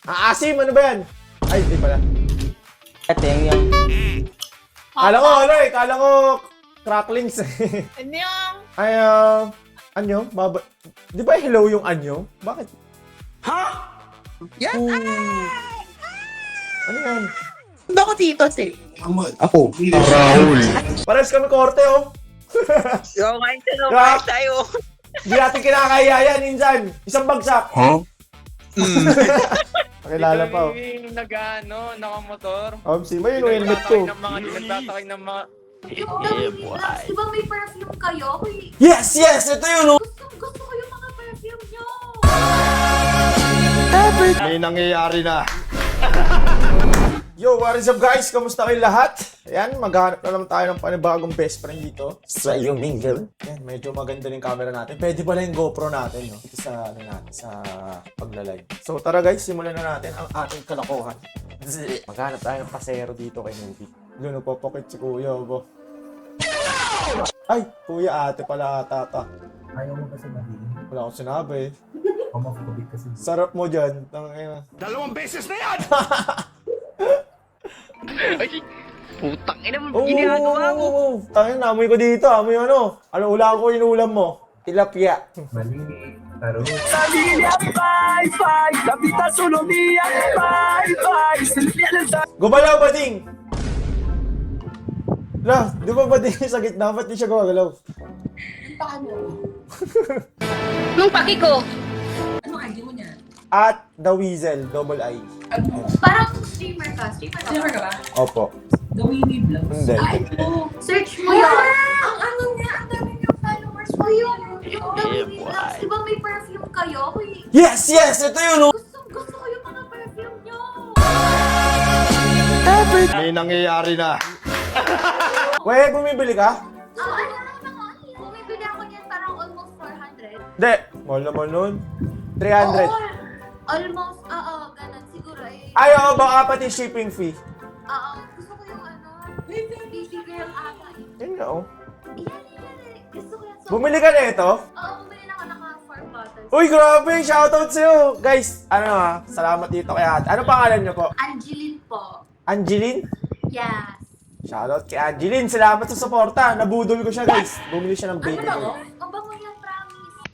Asim, ano ba yan? Ay, di pala. Ito yung... Kala ko, ano eh, kala ko cracklings. Anyong! Ay, anyo? Di ba hello yung anyo? Bakit? Yes! Ano yan? Ba ko dito, si? Ako. Pares kami korte, oh. Yo, kain tayo, Ah. kain tayo. Hindi natin kinakaya yan, insan. Isang bagsak. Pakilala pa, oh. Yung nag-ano, nakamotor. Si May, yung helmet ko. Nagtatakay ng mga... Di ba may perfume kayo? Uy, Yes, yes! Ito yun, oh. gusto ko yung mga perfume nyo. May nangyayari na. Yo, what is up guys? Kamusta kayo lahat? Ayan, maghanap na naman tayo ng panibagong best friend dito sa iyong mingle. Ayan, medyo maganda yung camera natin. Pwede pala yung GoPro natin, no? Ito sa, ano natin, sa pagla-live. So tara guys, simulan na natin ang ating kalokohan. Maghanap tayo ng pasero dito kay Nubi. Doon, nagpapakit si Kuya, bo. Ay, Kuya, ate pala tata. Ayaw mo kasi mahiling. Wala akong sinabi. Homophobic kasi. Sarap mo dyan. Tangina. Dalawang beses na yan! Putang ina mo, Oo, ginagawa mo. Tangin, amoy ko dito. Amoy ano? Ano ulam ko, inulam mo? Tilapia. Mali. Taro. Gumalaw, Bading! La, di ba Bading sa gitna? Ba't di siya gumagalaw? Nung paki ko. Ano ID mo niya? At The Weasel, double I. Ano? Parang streamer ka. Streamer ka ba? Opo. The Winnie Vlogs? Hindi. Ay, search mo yun. Ang ano niya, ang dami niyong followers mo yun. Yung The Winnie Vlogs. Di ba may perfume kayo? Uy, Yes, yes! Ito yun, oh! gusto ko yung mga perfume nyo. May nangyayari na. Weh, bumibili ka? Oo, ano naman. Bumibili ako niyan parang almost 400. Hindi. Mahal naman nun. 300. Oo, almost, ganun. Siguro eh. Ay, oo, baka pati shipping fee. Oo, gusto ko yung ano, baby girl ata. Yun nga, oh. Yan. Gusto ko yan. So, Bumili ka na ito? oo, bumili na ako naka 4 bottles. Uy, grabe! Shoutout sa'yo! Guys, salamat dito kay ate. Ano pangalan niyo po? Angeline po. Angeline? Yes. Shoutout kay Angeline. Salamat sa suporta. Nabudol ko siya, guys. Bumili siya ng baby ba, girl. oh? Ang bango yan, promise.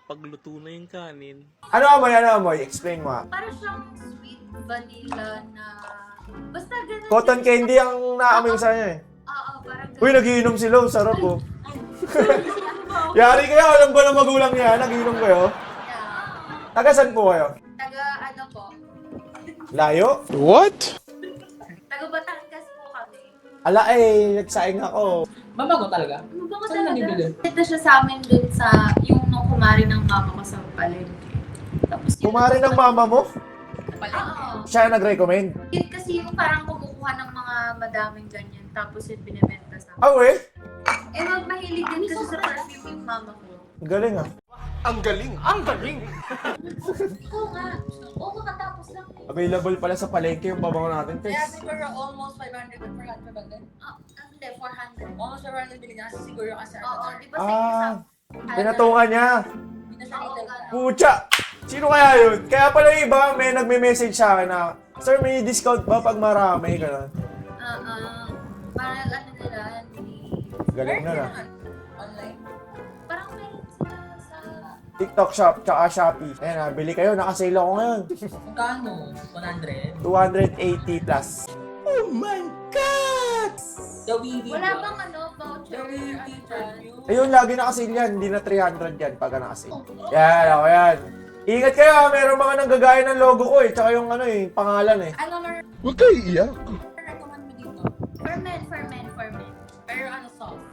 Pagluto na yung kanin. Ano amoy? Ano amoy? Explain mo, ha. Para siyang sweet vanilla na... Basta ganun. Cotton candy ang naamoy ko sa kanya, eh. Oo, parang ganun. Uy, nagiinom sila. Sarap, oh. Yari kayo. Alam ba ng magulang niya? Nagiinom kayo? Yeah. Taga saan po kayo? Taga ano po? Layo? Taga Batangas po kami. Ala, nagsaing ako. Mabago talaga? Ano ba nga Saan nabibili? Ito siya sa amin dun sa... Yung nung kumari ng mama ko sa palengke. Tapos yun- Kumari ng mama mo? Oo. Siya nag-recommend. Yun kasi yung parang kumukuha ng mga madaming ganyan. Tapos yun binibenta sa akin. Ah, we? Mahilig din kasi sa perfume yung mama ko. Galing, ah. Oo nga. Oo, kakatapos lang eh. Available pala sa palengke yung babango natin, Kaya guys. siguro almost 500 or 400 ba din? Hindi, 400. Almost 400 bilhin niya kasi siguro kasi Oo, di ba sa inyo sa... Pinatungan niya. Hindi na siya Oo, retail. ganun. Pucha! Sino kaya yun? Kaya pala yung iba, may nagme-message sa akin na, Sir, may discount ba pag marami? Ganun. Parang ano nila, Galing na na. Online? parang meron sila sa... TikTok shop, tsaka Shopee. Ayan, bili kayo. Nakasale ako ngayon. Magkano? 100? 280 plus. The Winnie Wala Vlogs? bang ano, voucher? The Winnie ano dyan? Perfume? Ayun, lagi nakasale yan. Hindi na 300 yan pagka nakasale. Yan, ako yan. Ingat kayo, meron mga nanggagaya ng logo ko eh. Tsaka yung pangalan eh. Ano na Huwag kayo iyak. recommend mo dito? For men. Pero ano soft?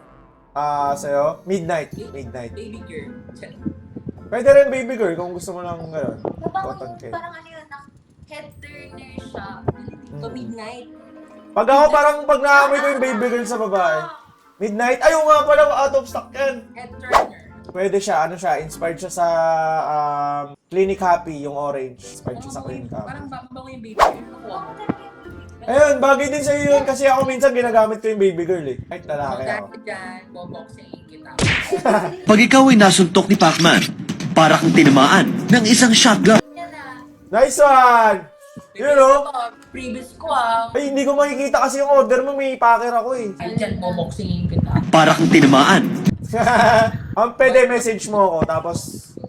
Sa'yo? Midnight. Midnight. Baby girl. Pwede rin baby girl kung gusto mo lang gano'n. Mabango Cotton yung candy. parang ano yun, head turner siya. So midnight. Pag ako parang pag naamoy ko yung baby girl sa babae. Midnight. Ayaw nga pala, out of stock yan. Head turner. Pwede siya, inspired siya sa Clinic Happy, yung orange. Inspired siya sa Clinic Happy. Parang mabango yung baby girl. Nakuha mo. Ayun, bagay din sa'yo yun kasi ako minsan ginagamit ko yung baby girl eh. Kahit lalaki ako. Dahil dyan, boboxing kita. Pag ikaw ay nasuntok ni Pacman, para kang tinamaan ng isang shotgun. Yan na. Nice one! Yun o. Previous ko ah. Ay, hindi ko makikita kasi yung order mo. May packer ako eh. Ay, dyan, boboxingin kita. Ang pwede message mo ako, tapos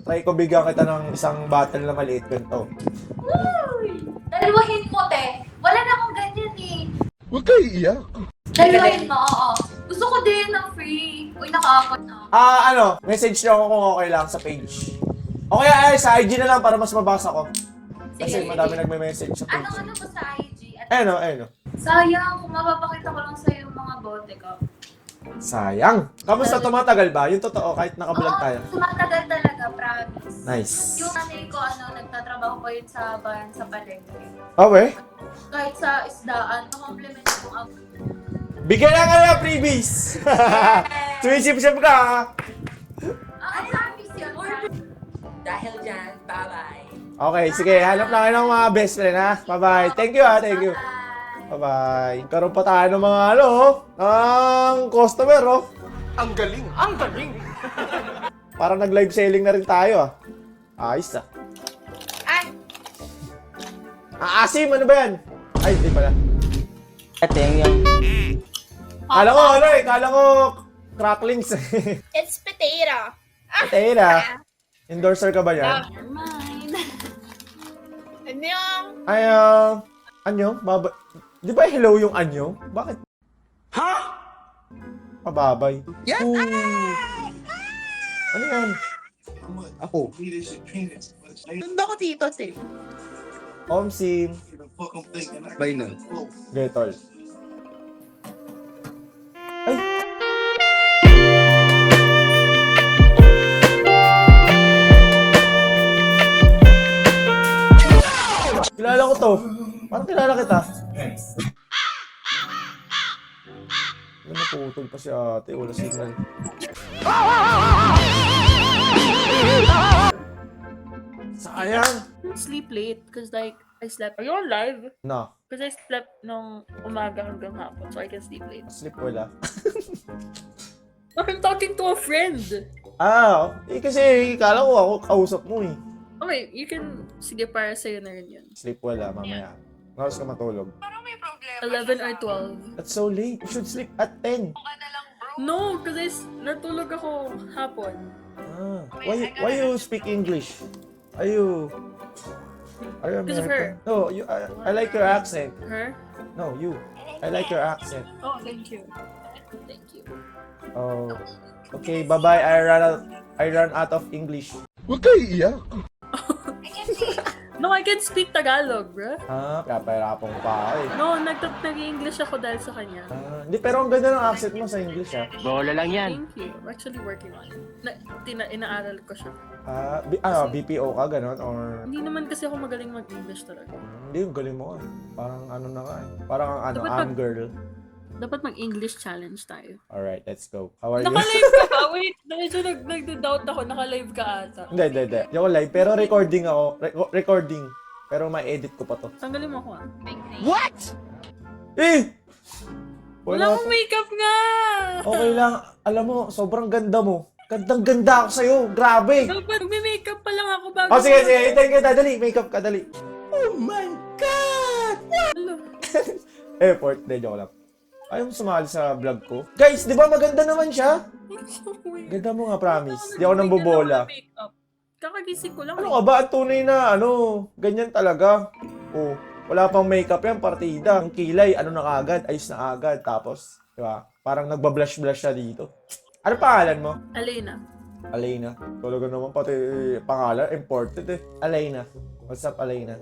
try ko bigyan kita ng isang bottle na maliit ganito. Uy! Dalawahin mo, te. Wala na akong ganyan eh. Huwag kayo iiyak. Dalawahin mo, oo. Gusto ko din ng free. Uy, nakaakot na. Message niyo ako kung okay lang sa page. Okay, ay, sa IG na lang para mas mabasa ko. Kasi Sige. madami nagme-message sa page. Ano ba sa IG? Ayun o. Sayang, kung mapapakita ko lang sa'yo yung mga bote ko. Sayang. Kamusta tumatagal ba? Yung totoo, kahit nakablog tayo. Tumatagal talaga, promise. Nice. Yung nanay ko, nagtatrabaho ko yun sa bayan sa palengke. Okay. Kahit sa isdaan, na-compliment ko ang... Bigyan lang ka na freebies. Sumisip-sip ka ha. Ang promise yun. Dahil dyan, bye-bye. Okay, sige. Hanap lang kayo ng mga best friend ha. Bye-bye. Thank you ha. Thank you. Bye-bye. Karoon pa tayo ng mga ang customer Ang galing! Ang galing! Parang nag-live selling na rin tayo Ayos Asim, ano ba yan? Ay, hindi pala. Ito yung Kala ko cracklings. It's potato. Tera. Endorser ka ba yan? Never mind. Annyeong. Ay, anyo? Di ba hello yung anyo? Bakit? Ha? Pababay. Yes! Ano yan? ako. Ganda ko dito, sis. Omsim. Bay na. Getol. Ay! Kilala ko to. Parang kilala kita. Ano naputol pa si ate? Wala signal. Sayang! Sleep late because like I slept. Are you on live? No. Because I slept nung umaga hanggang hapon, so I can sleep late. Sleep wala. I'm talking to a friend. Kasi kala ko ako kausap mo eh. Okay, you can sige para sa'yo na rin yun. Sleep wala mamaya. Oras ka matulog. 11 or 12. That's so late. You should sleep at 10. No, because natulog ako hapon. Why you speak English? Are you Because of American? No, I like your accent. Her? No, you. I like your accent. Oh, thank you. Thank you. Oh. Okay, bye-bye. I run out of English. Huwag kayo iiyak. No, I can speak Tagalog, bro. Kapahirapan ko pa ako eh. No, nag-English ako dahil sa kanya. Hindi, pero ang ganda ng accent mo sa English Bola lang yan. Thank you. I'm actually working on it. Inaaral ko siya. BPO ka, ganon? Or... Hindi naman kasi ako magaling mag-English talaga. Hindi, yung galing mo Parang ano na nga eh. Parang Dapat girl. Dapat mag-English challenge tayo. Alright, let's go. How are you? Naka-live ka ba? Wait, medyo nagda-doubt ako. Naka-live ka ata. Hindi. Hindi ako live, pero recording ako. Recording. Pero ma-edit ko pa to. Tanggalin mo ako What? Eh! Wala akong makeup nga! Okay lang. Alam mo, sobrang ganda mo. Gandang-ganda ako sa'yo. Grabe! Dapat magme-makeup pa lang ako bago. Sige. Hintayin kita. Dali. Makeup ka, dali. Oh my God! Hello. Effort. Hindi, joke lang. Ayaw mo sumali sa vlog ko. Guys, di ba maganda naman siya? Ganda mo nga, promise. Di ako nang bobola. Kakagising ko lang. Ano ka ba? Ang tunay na, ganyan talaga. Oh, wala pang makeup yan, partida. Ang kilay, na agad, ayos na agad. Tapos, di ba? Parang nagbablush-blush siya dito. Ano pangalan mo? Alena. Alena. Talaga naman, pati pangalan, important eh. Alena. What's up, Alena?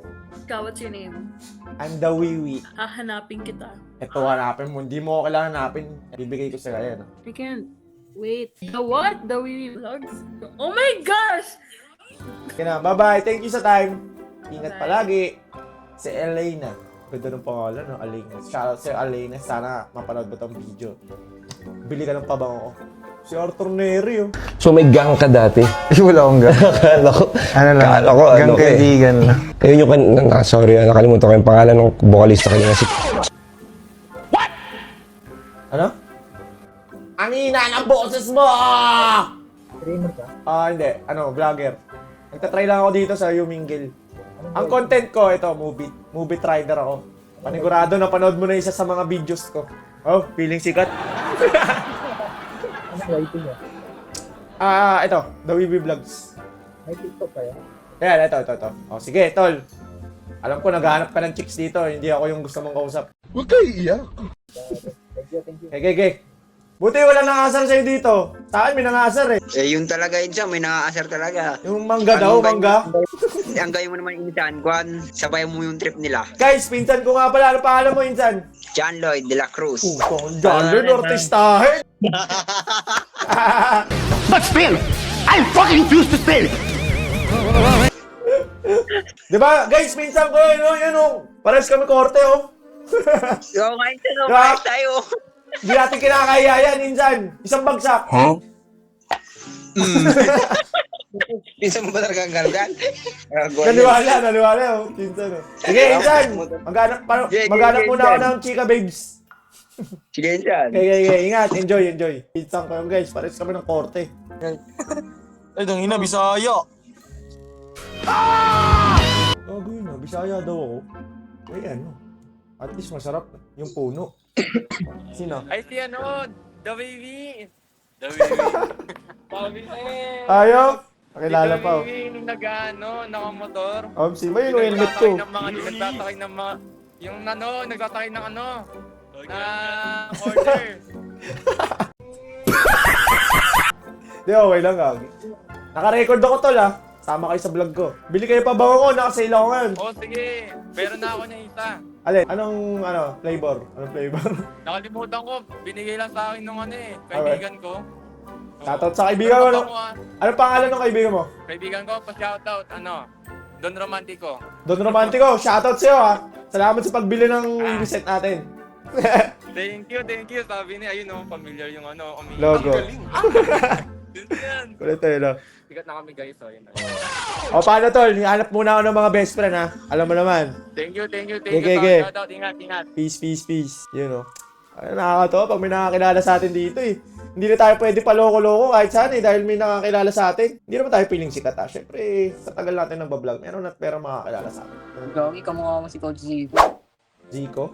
Ikaw, what's your name? I'm the Wiwi. Hahanapin kita. Ito, hanapin mo. Hindi mo ako kailangan hanapin. Bibigay ko sila yan. I can't. Wait. The what? The Wee Vlogs? Oh my gosh! Okay na, bye-bye. Thank you sa time. Ingat palagi. Si Elena. Ganda ng pangalan, no? Alena. Shoutout si Elena. Sana mapanood mo tong video. Bili ka ng pabango ko. Si Arthur Neri, So may gang ka dati? Wala akong gang. Akala ko. Ano lang? Gang kaibigan lang. Ayun yung sorry, nakalimutan ko yung pangalan ng vocalista kanina si... Ano? Ang ina ng boses mo! Streamer ka? Hindi. Vlogger. Nagtatry lang ako dito sa Yumingle. Ang content ko, ito, movie trader ako. Panigurado na panood mo na isa sa mga videos ko. Oh, feeling sikat. Ano writing niya? Ito, The Weeby Vlogs. May TikTok kayo? Ayan, ito. Oh, sige, tol. Alam ko, naghahanap ka ng chicks dito. Hindi ako yung gusto mong kausap. Huwag kayo iiyak. Thank you. Okay. Buti wala nangasar sa'yo dito. Sa akin, may nangasar eh. Eh, yun talaga yun siya. May nakaasar talaga. Yung mangga daw, mangga. Ang gayo mo naman insan, Kwan. Sabay mo yung trip nila. Guys, pinsan ko nga pala. Ano pangalan mo, insan? John Lloyd de la Cruz. John Lord Ortistahe. But spell! I fucking refuse to spell! Diba, guys, pinsan ko yun, yun, pares kami korte, oh. So, kain tayo, Diba? kain tayo. Hindi natin kinakaya yan, insan. Isang bagsak. Huh? Pinsan mo ba talaga ang galgan? Naliwala, oh. Pinsan, oh. Sige, insan. Maghanap muna ako ng chika, babes. Sige, Insan. Okay. Ingat. Enjoy. Pinsan ko yun, guys. Pares kami ng korte. Ay, dangina, Bisaya. Gago yun, ah. Bisaya daw ako. Ay, ano. At least masarap yung puno. Sino? Ay, si ano, The Baby. The Baby. Sabi na eh. Ayaw? Pakilala pa, oh. The Baby, yung nag-ano, nakamotor. Si May, yung helmet ko. Nagtatakay ng mga, yung ano, nagtatakay ng ano, na order. Di, okay lang, gagi. Naka-record ako, tol, ah. Sama kayo sa vlog ko. Bili kayo pa bango ko, naka-sale ako ngayon. Oh, sige. Meron na ako niya isa. Alin? Anong, flavor? Anong flavor? Nakalimutan ko, binigay lang sa akin nung ano eh, kaibigan ko. Shoutout sa kaibigan mo, no? Anong pangalan ng kaibigan mo? Kaibigan ko, pa-shoutout, ano, Don Romantico. Don Romantico, shoutout sa'yo, ha? Salamat sa pagbili ng reset natin. Thank you. Sabi niya, ayun oh, familiar yung ano, Logo. Yan. Kulit tayo, no? Sikat na kami guys, so yun. O, paano, tol? Hanap muna ako ng mga best friend, ha? Alam mo naman. Thank you. Okay. Shoutout, ingat. Peace. Yun, no? Ay, nakakatawa pag may nakakilala sa atin dito, eh. Hindi na tayo pwede paloko-loko kahit saan, eh, dahil may nakakilala sa atin. Hindi naman tayo piling sikat, ha? Siyempre, sa tagal natin nagbablog, meron at pera makakilala sa atin. Gagi, kamukha mo si Coach Z. Zico?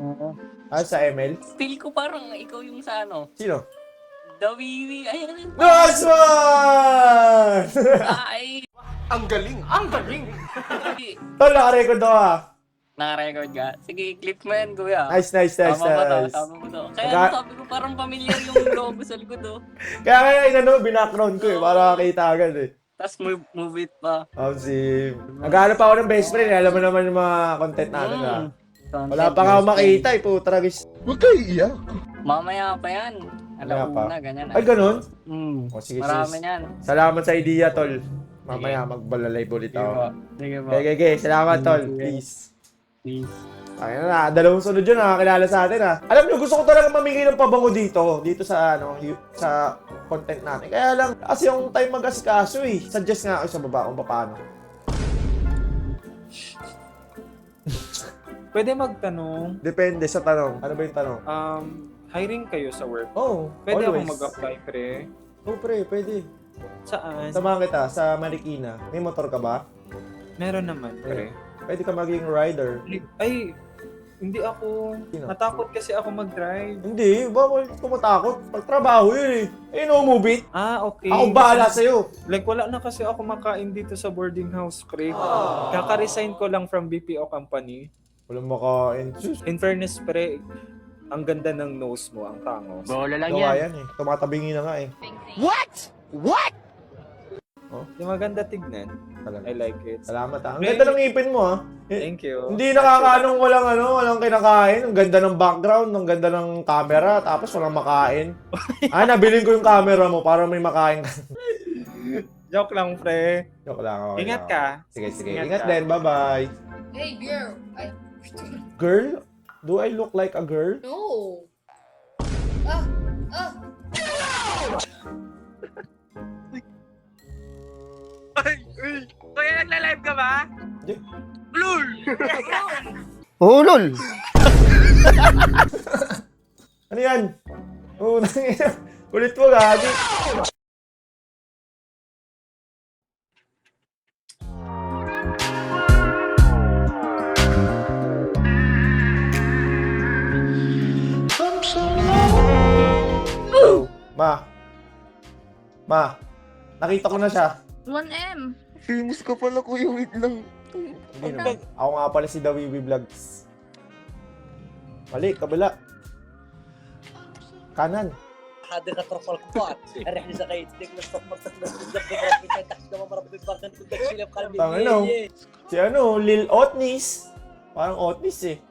Oo. Sa ML? Feel ko parang ikaw yung sa ano. Sino? The Wiwi. Ay, ano? Nice one! Ay. Ang galing! Tol, naka-record ako, ha? Naka-record ka? Sige, clip mo yan, kuya. Nice. Tama ba to? Kaya sabi ko parang familiar yung logo sa likod, oh. Kaya binackground ko, eh, para makita agad, eh. Tapos move it pa. Naghanap ako ng best friend, eh. Alam mo naman yung mga content natin, ha? Wala pa nga ako makita, eh, putra, guys. Huwag kayo iiyak. Mamaya pa yan. Alam pa. na, ganyan. Ay, ganun? Mm. O, sige, Marami sis. yan. Salamat sa idea, tol. Mamaya, magbalalay ulit ako. Sige po. Okay. Salamat, tol. Please. Please. Ay na, dalawang sunod yun, nakakilala sa atin, ha. Alam nyo, gusto ko talaga mamigay ng pabango dito sa, sa content natin. Kaya lang, kasi yung time mag-asikaso, eh. Suggest nga ako sa baba kung paano. Pwede magtanong, Depende sa tanong. Ano ba yung tanong? hiring kayo sa work. Oh, Pwede always. akong mag-apply, pre. Oh, pre, pwede. Saan? Samahan kita sa Marikina. May motor ka ba? Meron naman, pre. Pwede ka maging rider. Ay, hindi ako. Sino? Natakot kasi ako mag-drive. Hindi, bawal tumatakot. Pagtrabaho yun, eh. Eh, no, move it. Ah, okay. Ako bahala sa'yo. Like, wala na kasi ako makain dito sa boarding house, pre. Kaka-resign ko lang from BPO company. Walang makain. Sus, In fairness, pre, ang ganda ng nose mo, ang tangos. Bola lang gawa yan. yan, eh. Tumatabingi na nga, eh. What? Yung maganda tignan. I like it. Salamat, ha. Ang ganda ng ngipin mo, ha. Thank you. Hindi nakakaanong walang kinakain. Ang ganda ng background, ang ganda ng camera, tapos walang makain. Nabilin ko yung camera mo para may makain ka. Joke lang, pre. Joke lang, okay. Ingat ka. Sige. Ingat Ingat ka. din, bye-bye. Hey, girl. Girl? Do I look like a girl? No. Kaya nagla-live ka ba? Di- Lul! Hulol! Ano yan? Oo, kulit mo, gagi. Ma, nakita ko na siya. 1M. Famous ka pala, kuya. Wait lang. Hindi naman. Ako nga pala si The Wiwi Vlogs. Mali, kabila. Kanan. هذا غطرف الكبار الرحله زغايت ديك الصفر تخلص بالضبط تحت كما مرة بالباقي كل شيء بقلبي Tangin, no? Si ano, Lil Otnis. Parang Otnis eh.